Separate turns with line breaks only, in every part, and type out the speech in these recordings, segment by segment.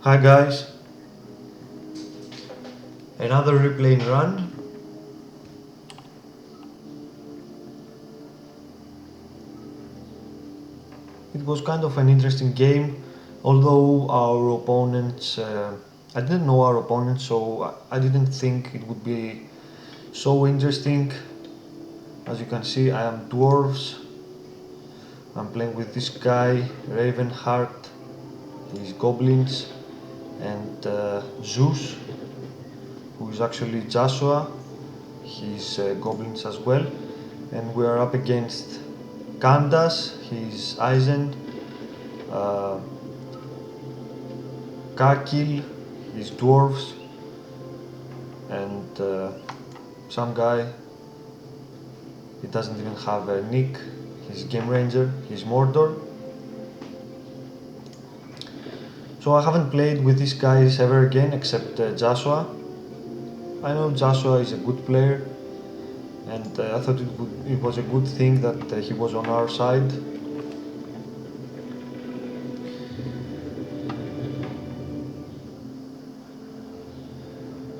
Hi guys, another replaying run. It was kind of an interesting game, although our opponents, I didn't know our opponents, so I didn't think it would be so interesting. As you can see, I am Dwarves. I'm playing with this guy, Ravenheart, he's Goblins, and Zeus, who is actually Joshua, he's Goblins as well. And we are up against Kandas, he's Eisen, uh, Kakil, he's Dwarves, and some guy, he doesn't even have a nick, he's Game Ranger, he's Mordor. So I haven't played with these guys ever again except Joshua. I know Joshua is a good player, and I thought it was a good thing that he was on our side.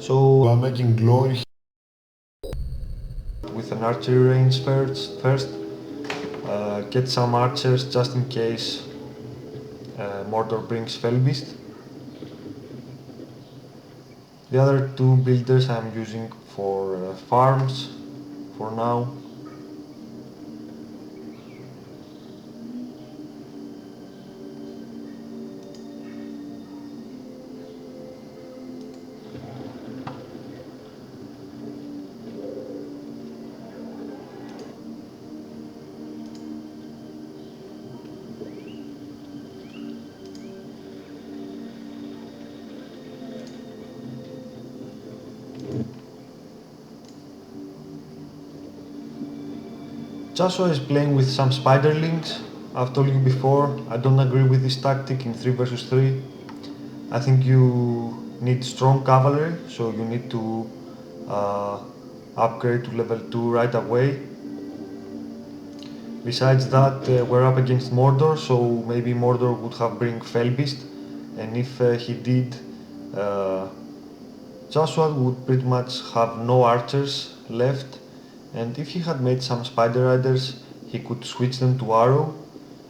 So I'm making glory with an archery range first. Get some archers just in case Mordor brings Fellbeast. The other two builders I'm using for farms for now. Joshua is playing with some spiderlings. I've told you before, I don't agree with this tactic in 3 versus 3. I think you need strong cavalry, so you need to upgrade to level 2 right away. Besides that, we're up against Mordor, so maybe Mordor would have bring Fellbeast, and if he did, Joshua would pretty much have no archers left, and if he had made some spider riders, he could switch them to arrow,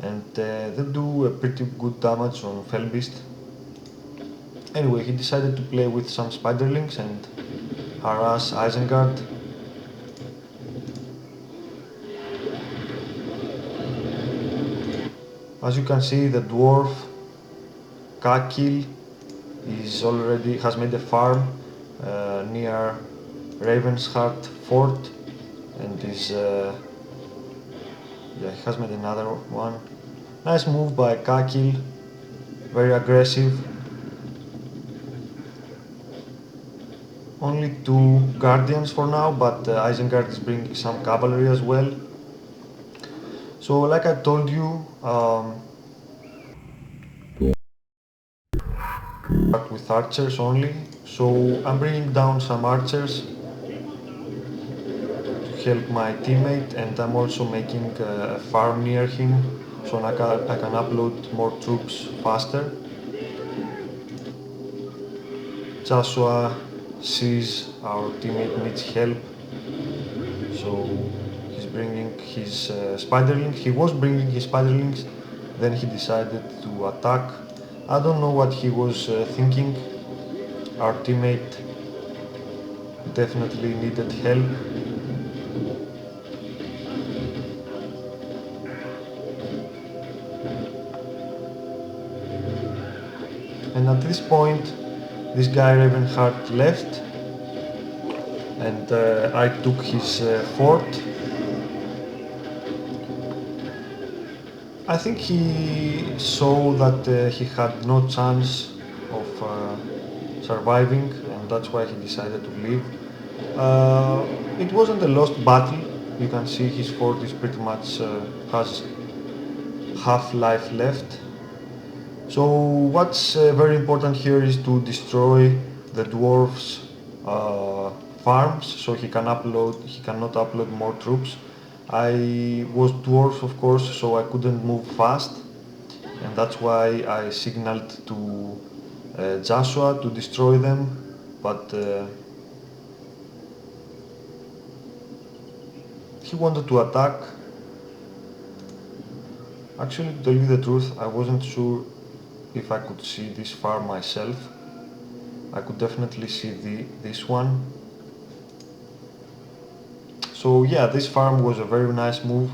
and they do a pretty good damage on Fellbeast. Anyway, he decided to play with some spiderlings and harass Isengard. As you can see, the dwarf Kakil has made a farm near Ravensheart Fort, and he has made another one. Nice move by Kakil, very aggressive. Only 2 guardians for now, but Isengard is bringing some cavalry as well. So like I told you, start with archers only. So I'm bringing down some archers to help my teammate, and I'm also making a farm near him so I can upload more troops faster. Joshua sees our teammate needs help, so he's bringing his spiderlings. He was bringing his spiderlings, then he decided to attack. I don't know what he was thinking. Our teammate definitely needed help. And at this point, this guy Ravenheart left, and I took his fort. I think he saw that he had no chance of surviving, and that's why he decided to leave. It wasn't a lost battle. You can see his fort is pretty much has half life left. So what's very important here is to destroy the dwarf's farms, so he cannot upload more troops. I was dwarf, of course, so I couldn't move fast, and that's why I signaled to Joshua to destroy them, but he wanted to attack. Actually, to tell you the truth, I wasn't sure if I could see this farm myself. I could definitely see this one. So yeah, this farm was a very nice move.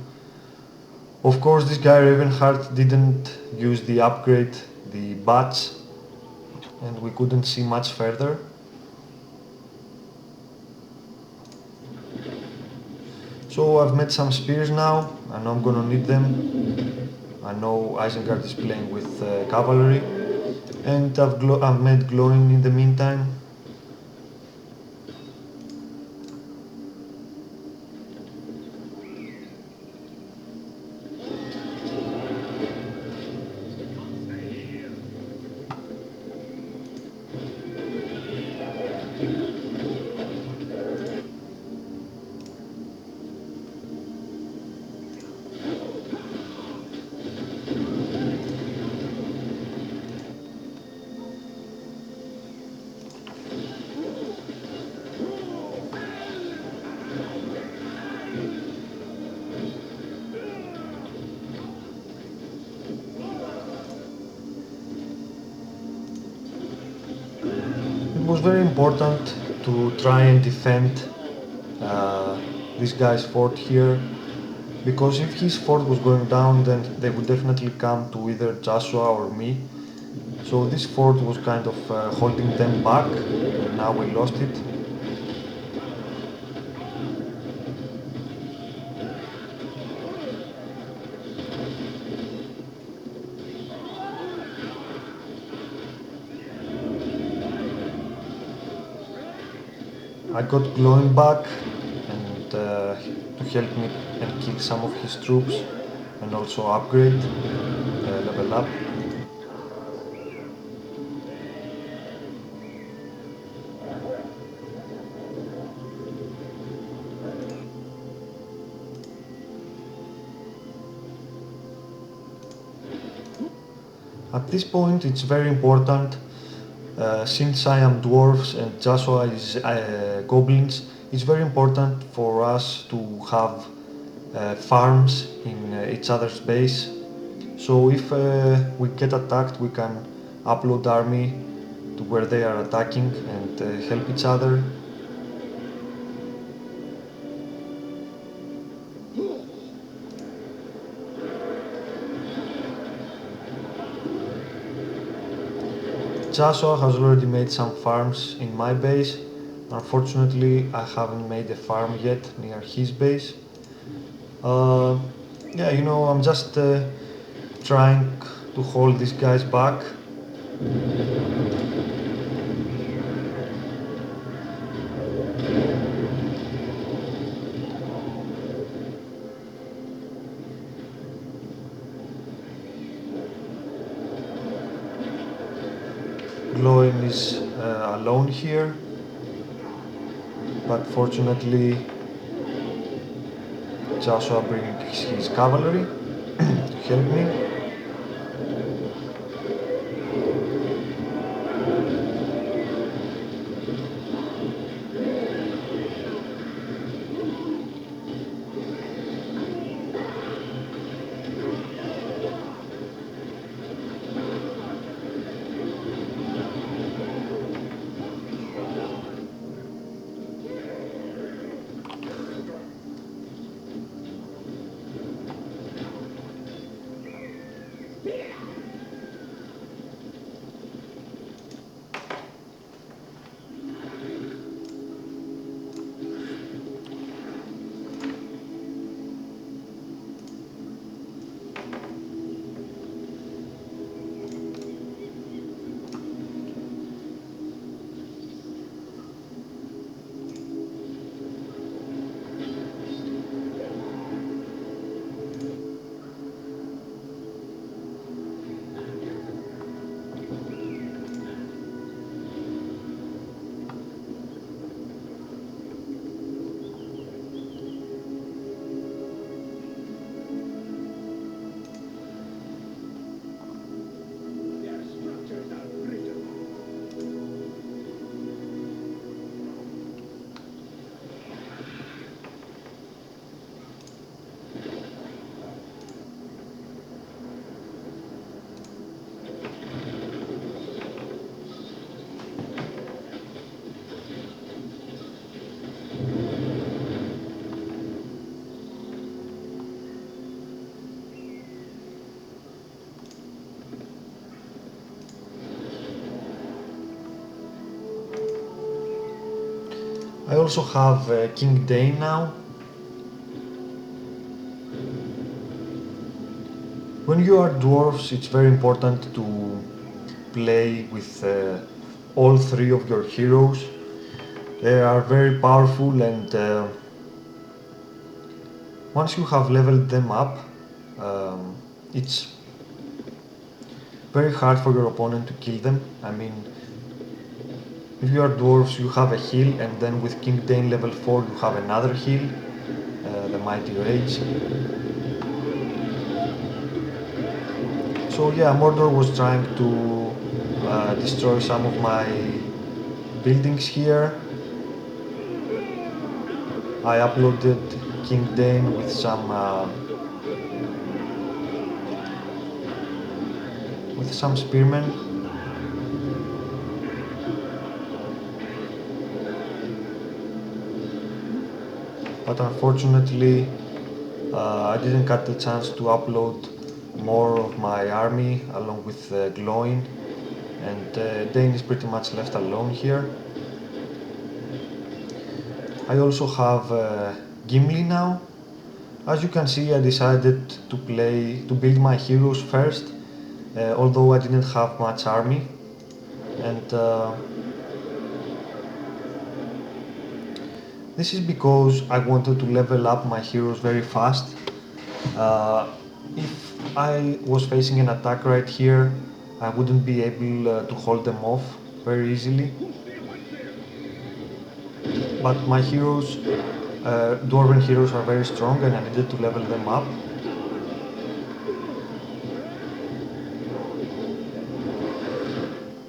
Of course, this guy Ravenheart didn't use the upgrade, the bats, and we couldn't see much further. So I've made some spears now. I know I'm gonna need them. I know Isengard is playing with cavalry, and I've made glowing in the meantime. It was very important to try and defend uh, this guy's fort here, because if his fort was going down, then they would definitely come to either Joshua or me. So this fort was kind of holding them back, and now we lost it. I got glowing back and to help me and kill some of his troops and also upgrade, level up. At this point it's very important, since I am dwarves and Joshua is goblins, it's very important for us to have farms in each other's base. So if we get attacked, we can upload army to where they are attacking and help each other. Joshua has already made some farms in my base. Unfortunately, I haven't made a farm yet near his base. Uh, yeah, I'm just trying to hold these guys back. Gloin is alone here, but fortunately Joshua brings his cavalry to help me. I also have King Dane now. When you are dwarves, it's very important to play with all three of your heroes. They are very powerful, and once you have leveled them up, it's very hard for your opponent to kill them. I mean, if you are dwarves, you have a heal, and then with King Dane level 4, you have another heal, the Mighty Rage. So yeah, Mordor was trying to destroy some of my buildings here. I uploaded King Dane with some spearmen. But unfortunately, I didn't get the chance to upload more of my army along with Glowing, and Dane is pretty much left alone here. I also have Gimli now. As you can see, I decided to build my heroes first, although I didn't have much army, and this is because I wanted to level up my heroes very fast. Uh, if I was facing an attack right here, I wouldn't be able to hold them off very easily. But my heroes, Dwarven heroes, are very strong, and I needed to level them up.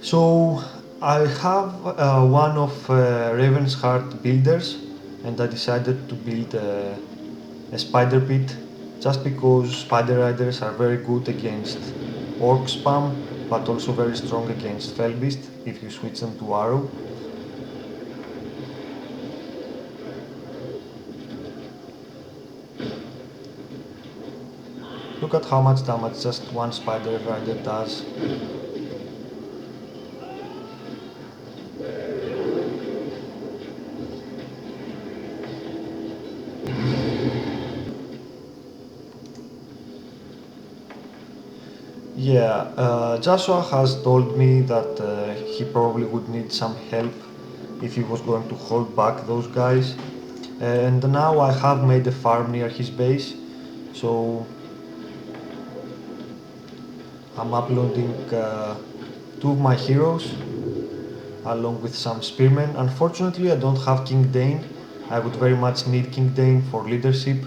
So I have one of Raven's Heart builders, and I decided to build a spider pit just because spider riders are very good against orc spam, but also very strong against Felbeast if you switch them to arrow. Look at how much damage just one spider rider does. Yeah, Joshua has told me that he probably would need some help if he was going to hold back those guys. And now I have made a farm near his base, so I'm uploading two of my heroes along with some spearmen. Unfortunately, I don't have King Dane. I would very much need King Dane for leadership,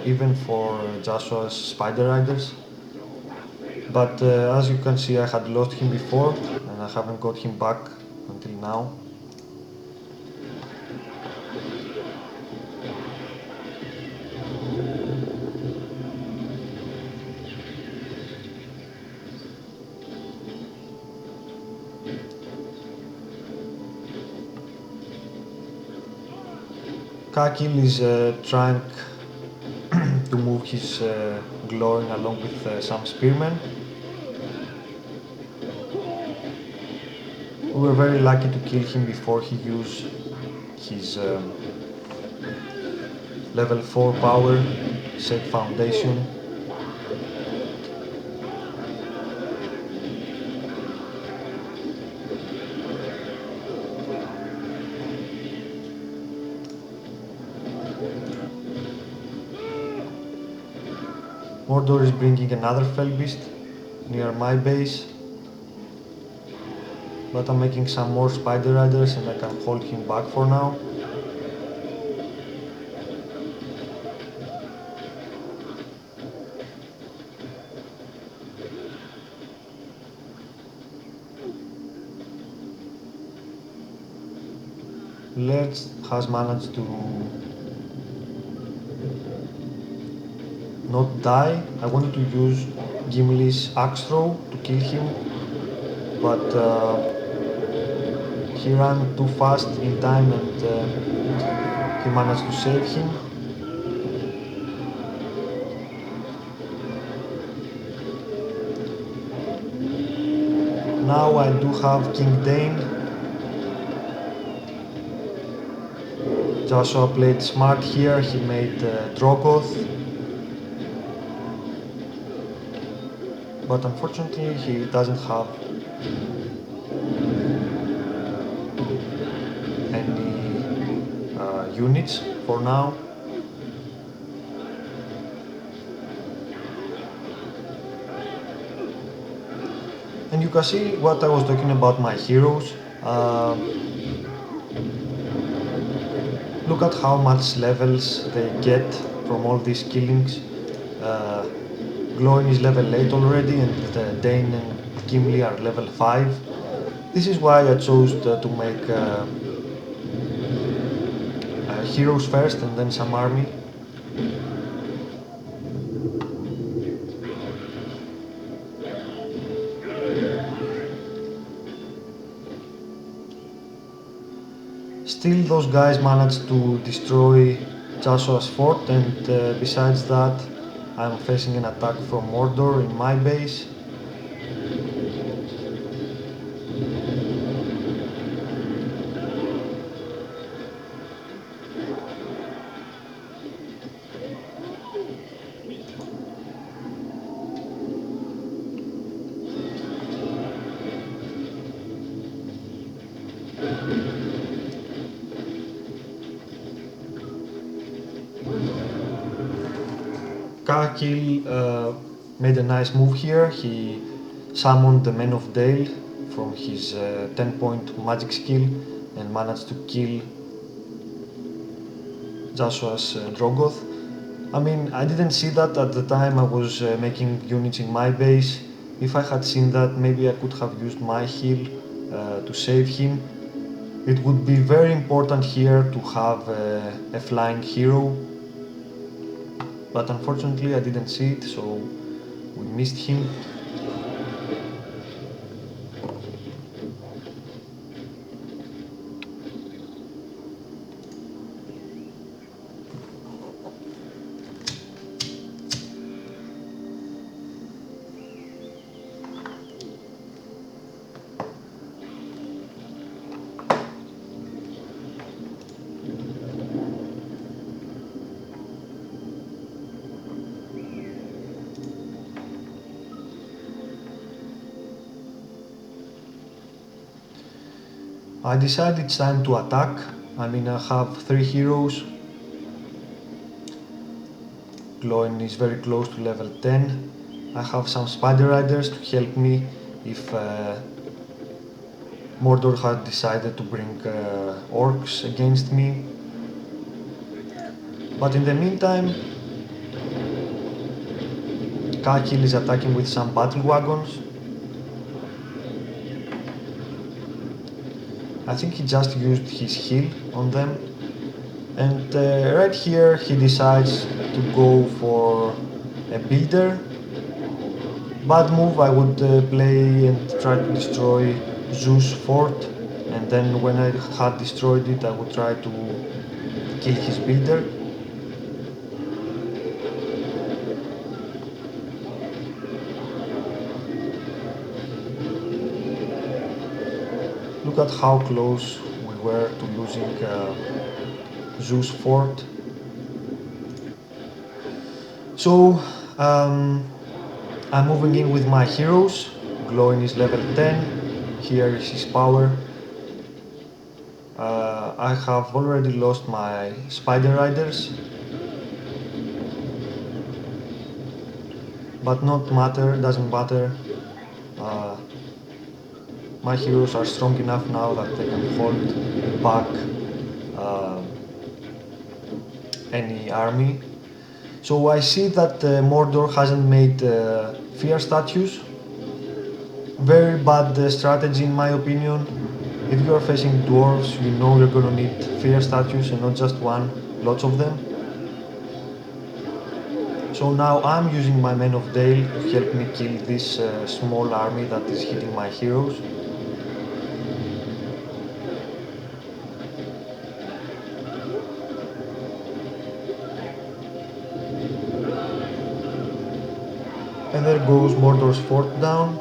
even for Joshua's spider riders. But as you can see, I had lost him before and I haven't got him back until now. Kakil is trying to move his Glowing along with some spearmen. We were very lucky to kill him before he used his level 4 power, set foundation. Mordor is bringing another Felbeast near my base, but I'm making some more spider riders and I can hold him back for now. Lerch has managed to not die. I wanted to use Gimli's axe throw to kill him, but he ran too fast in time and he managed to save him. Now I do have King Dane. Joshua played smart here, he made Drogoth, but unfortunately he doesn't have any units for now. And you can see what I was talking about my heroes. Look at how much levels they get from all these killings. Uh, Gloin is level 8 already, and Dane and Gimli are level 5. This is why I chose to make heroes first and then some army. Still, those guys managed to destroy Joshua's fort, and besides that, I'm facing an attack from Mordor in my base. Kakil made a nice move here. He summoned the Men of Dale from his 10-point magic skill and managed to kill Joshua's Drogoth. I mean, I didn't see that at the time I was making units in my base. If I had seen that, maybe I could have used my heal to save him. It would be very important here to have a flying hero, but unfortunately I didn't see it, so we missed him. I decided it's time to attack. I mean, I have 3 heroes. Gloin is very close to level 10. I have some spider riders to help me if Mordor had decided to bring orcs against me. But in the meantime, Kakil is attacking with some battle wagons. I think he just used his heal on them. And right here he decides to go for a builder. Bad move, I would play and try to destroy Zeus' fort, and then when I had destroyed it I would try to kill his builder. Look at how close we were to losing Zeus' fort. So I'm moving in with my heroes. Gloin is level 10. Here is his power. I have already lost my spider riders, but doesn't matter. My heroes are strong enough now that they can hold back any army. So I see that Mordor hasn't made fear statues. Very bad strategy in my opinion. If you are facing dwarves, you know you're gonna need fear statues and not just one, lots of them. So now I'm using my Men of Dale to help me kill this small army that is hitting my heroes. And there goes Mordor's fort down.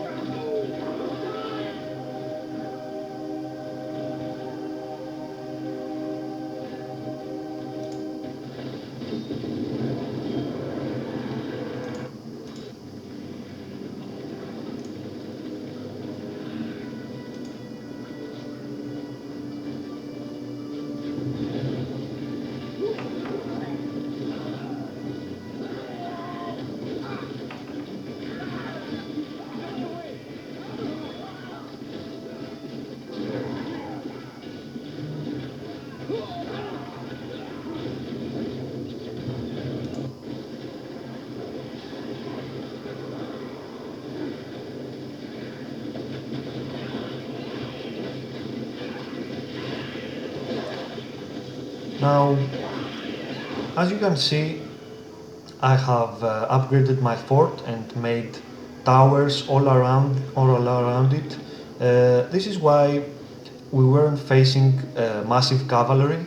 Now, as you can see, I have upgraded my fort and made towers all around it. This is why we weren't facing massive cavalry.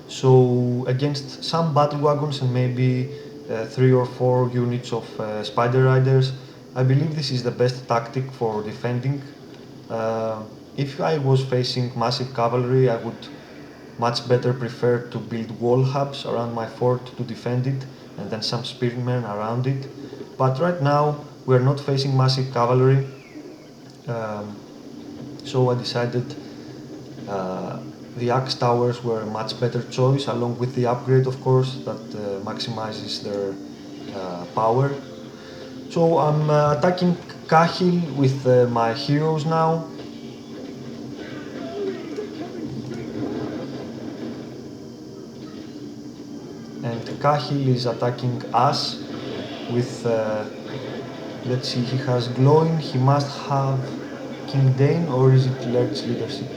So against some battle wagons and maybe 3 or 4 units of spider riders, I believe this is the best tactic for defending. Uh, if I was facing massive cavalry, I would much better prefer to build wall hubs around my fort to defend it and then some spearmen around it. But right now we are not facing massive cavalry, um, so I decided uh, the axe towers were a much better choice, along with the upgrade, of course, that maximizes their power. So I'm attacking Cahill with my heroes now. And Cahill is attacking us with, let's see, he has glowing, he must have King Dane, or is it Laird's leadership?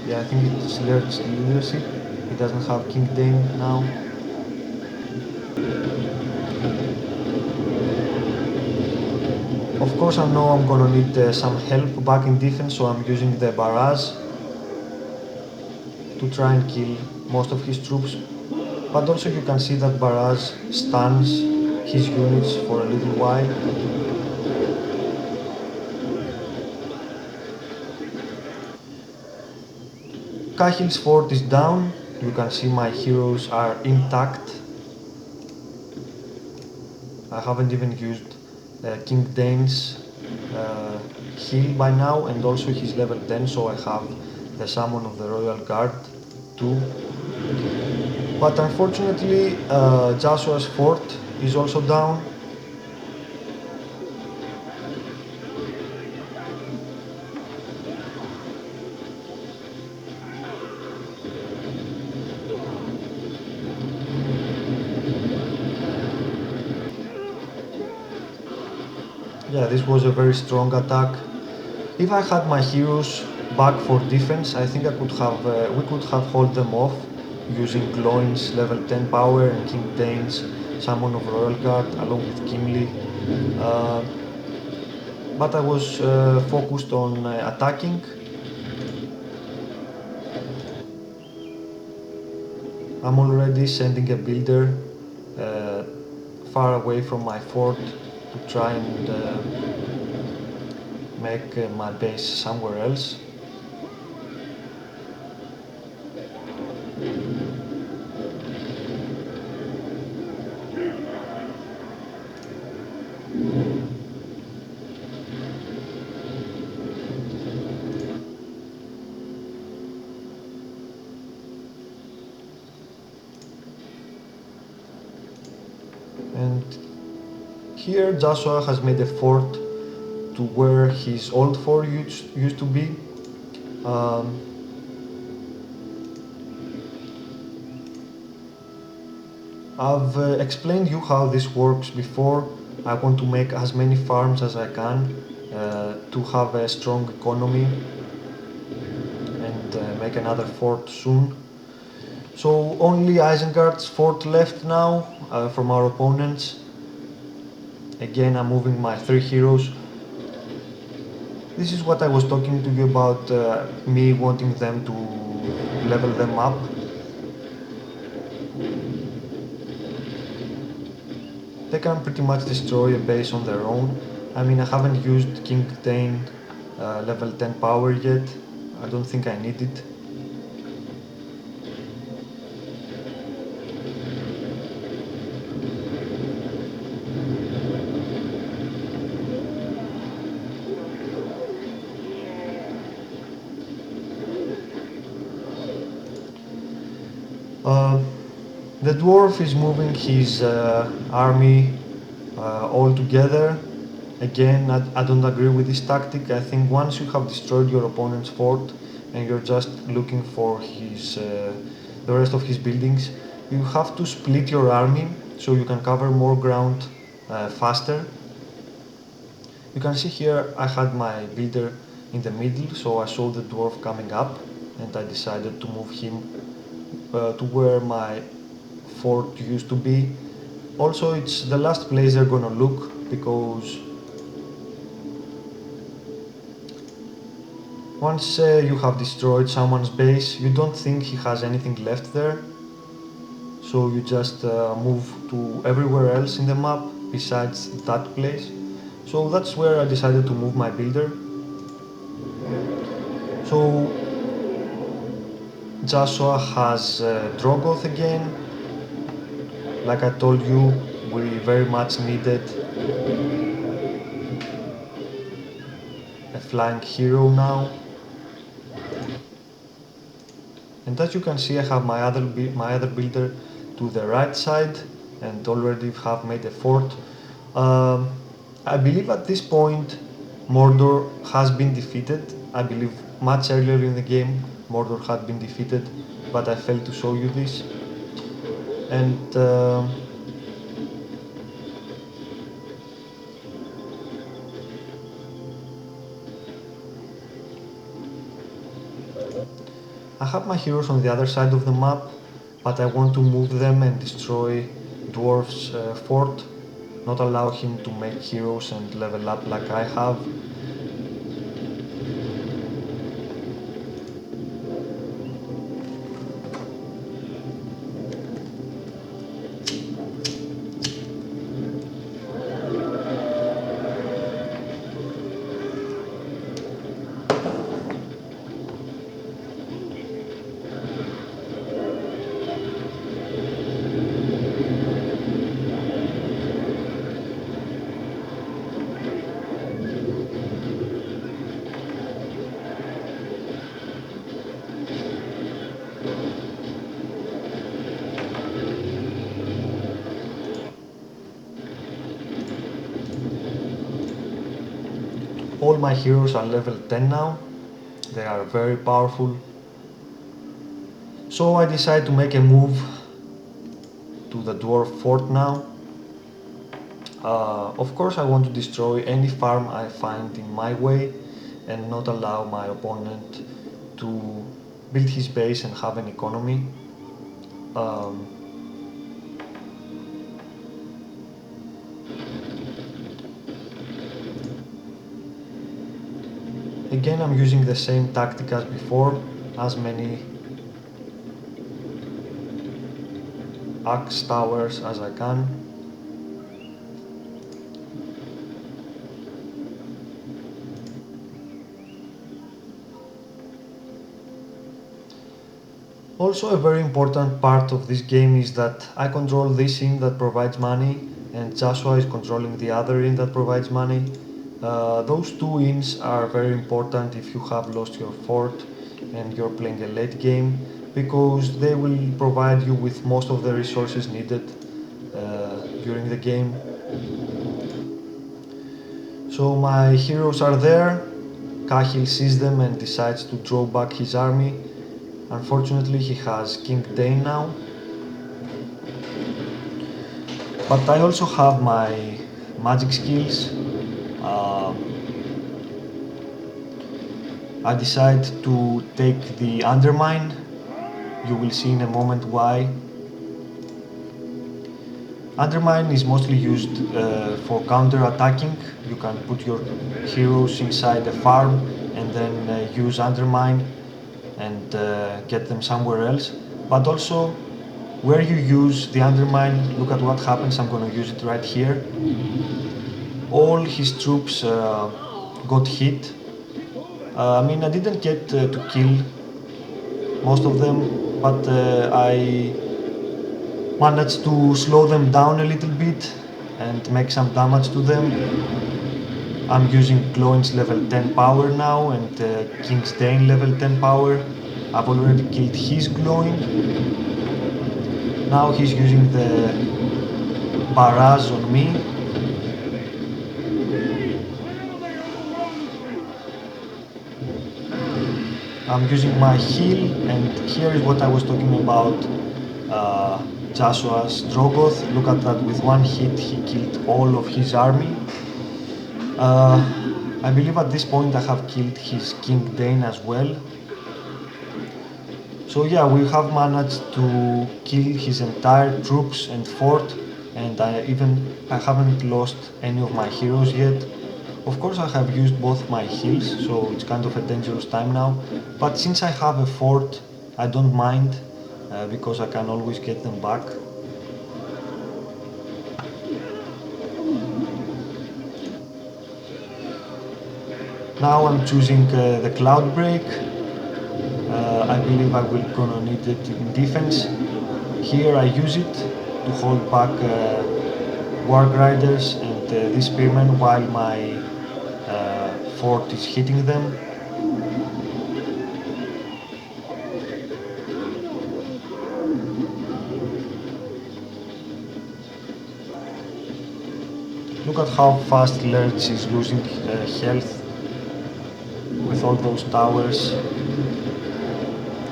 Yeah, I think it's Laird's leadership. He doesn't have King Dane now. Of course, I know I'm gonna need some help back in defense, so I'm using the barrage to try and kill most of his troops. But also you can see that barrage stuns his units for a little while. Cahill's fort is down. You can see my heroes are intact. I haven't even used King Dane's heal by now, and also he's level 10, so I have the summon of the Royal Guard too. But unfortunately, Joshua's fort is also down. Yeah, this was a very strong attack. If I had my heroes back for defense, I think we could have hold them off using Gloin's level 10 power and King Dane's summon of Royal Guard along with Gimli. Uh, but I was focused on attacking. I'm already sending a builder uh, far away from my fort to try and make my base somewhere else. And here Joshua has made a fort to where his old fort used to be. Um, I've explained you how this works before. I want to make as many farms as I can to have a strong economy and make another fort soon. So only Isengard's fort left now from our opponents. Again, I'm moving my 3 heroes. This is what I was talking to you about, me wanting them to level them up. They can pretty much destroy a base on their own. I mean, I haven't used King Dane level 10 power yet. I don't think I need it. The dwarf is moving his army all together. Again, I don't agree with this tactic. I think once you have destroyed your opponent's fort and you're just looking for the rest of his buildings, you have to split your army so you can cover more ground faster. You can see here I had my builder in the middle, so I saw the dwarf coming up and I decided to move him to where my fort used to be. Also, it's the last place they're gonna look because once you have destroyed someone's base, you don't think he has anything left there. So you just move to everywhere else in the map besides that place. So that's where I decided to move my builder. So Joshua has Drogoth again. Like I told you, we very much needed a flying hero now. And as you can see, I have my other builder to the right side and already have made a fort. Um, I believe at this point Mordor has been defeated. I believe much earlier in the game Mordor had been defeated, but I failed to show you this. And I have my heroes on the other side of the map, but I want to move them and destroy Dwarves' fort, not allow him to make heroes and level up like I have. All my heroes are level 10 now, they are very powerful. So I decide to make a move to the dwarf fort now. Of course I want to destroy any farm I find in my way and not allow my opponent to build his base and have an economy. Um, Again, I'm using the same tactic as before, as many axe towers as I can. Also, a very important part of this game is that I control this inn that provides money and Joshua is controlling the other inn that provides money. Those two inns are very important if you have lost your fort and you're playing a late game, because they will provide you with most of the resources needed during the game. So my heroes are there, Cahill sees them and decides to draw back his army. Unfortunately he has King Dane now. But I also have my magic skills. I decide to take the Undermine. You will see in a moment why. Undermine is mostly used for counter-attacking. You can put your heroes inside a farm and then use Undermine and get them somewhere else. But also, where you use the Undermine, look at what happens. I'm going to use it right here. All his troops got hit. I mean, I didn't get to kill most of them, but I managed to slow them down a little bit and make some damage to them. I'm using Gloin's level 10 power now and King's Dane level 10 power. I've already killed his Gloin. Now he's using the barrage on me. I'm using my heal, and here is what I was talking about, Joshua's Drogoth. Look at that, with one hit he killed all of his army. I believe at this point I have killed his King Dane as well. So So yeah, we have managed to kill his entire troops and fort, and I haven't lost any of my heroes yet. Of course, I have used both my heals, so it's kind of a dangerous time now. But since I have a fort, I don't mind because I can always get them back. Now I'm choosing the Cloud Break. I believe I will gonna need it in defense. Here I use it to hold back Warg Riders and these spearmen while my fort is hitting them. Look at how fast Lurch is losing health with all those towers.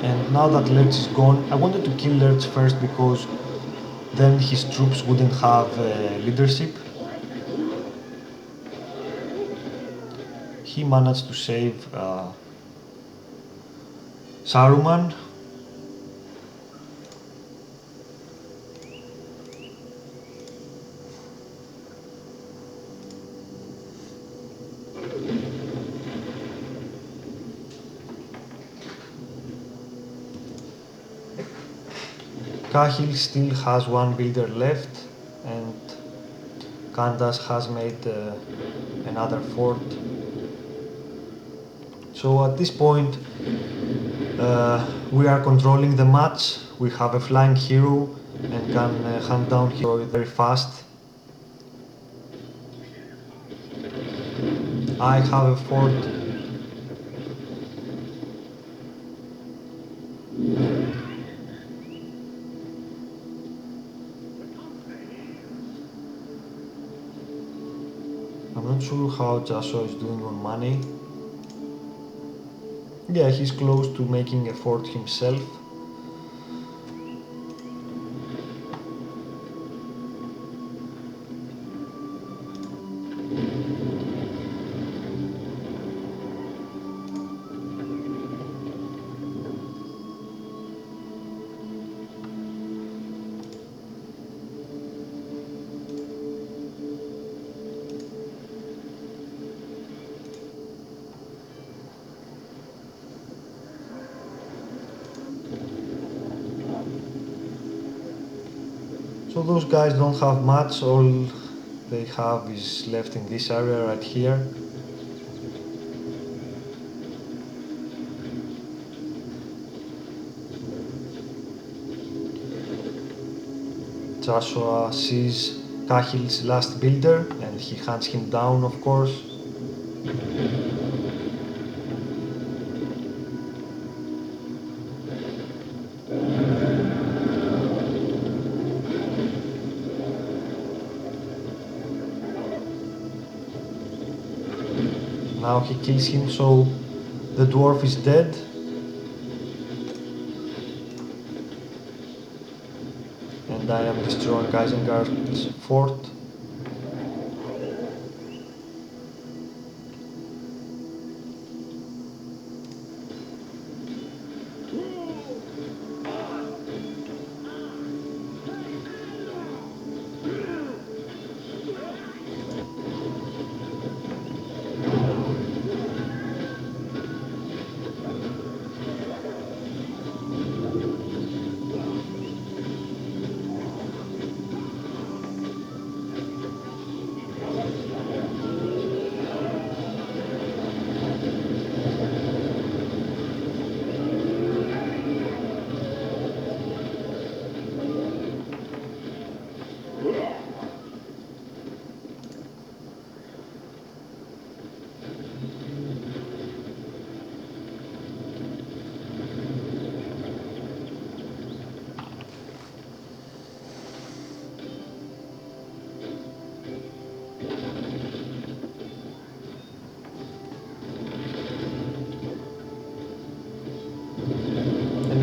And now that Lurch is gone, I wanted to kill Lurch first because then his troops wouldn't have leadership. He managed to save Saruman. Cahill still has one builder left, and Candace has made another fort. So at this point, we are controlling the match. We have a flying hero and can hunt down hero very fast. I have a fort. I'm not sure how Joshua is doing on money. Yeah, he's close to making a fort himself. So those guys don't have much, all they have is left in this area right here. Joshua sees Cahill's last builder and he hunts him down, of course. Now he kills him, so the dwarf is dead. And I am destroying Isengard's fort.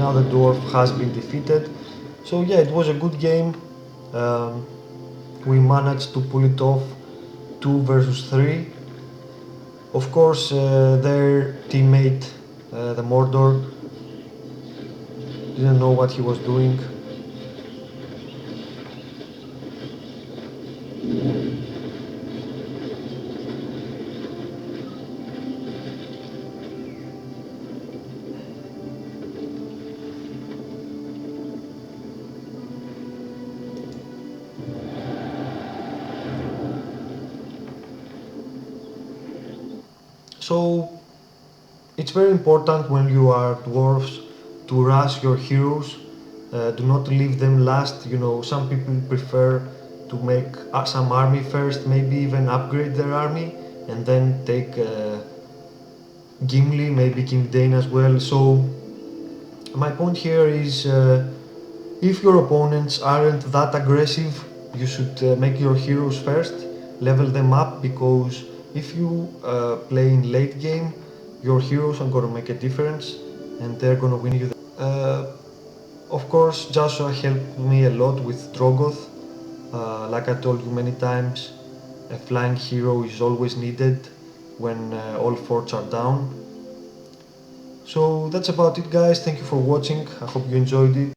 Now the dwarf has been defeated. So yeah, it was a good game. We managed to pull it off 2 versus 3. Of course, their teammate, the Mordor, didn't know what he was doing. So it's very important when you are dwarves to rush your heroes. Do not leave them last. You know, some people prefer to make some army first, maybe even upgrade their army, and then take Gimli, maybe King Dane as well. So my point here is, if your opponents aren't that aggressive, you should make your heroes first, level them up, because if you play in late game, your heroes are gonna make a difference and they're gonna win you. Of course, Joshua helped me a lot with Drogoth. Like I told you many times, a flying hero is always needed when all forts are down. So that's about it, guys. Thank you for watching. I hope you enjoyed it.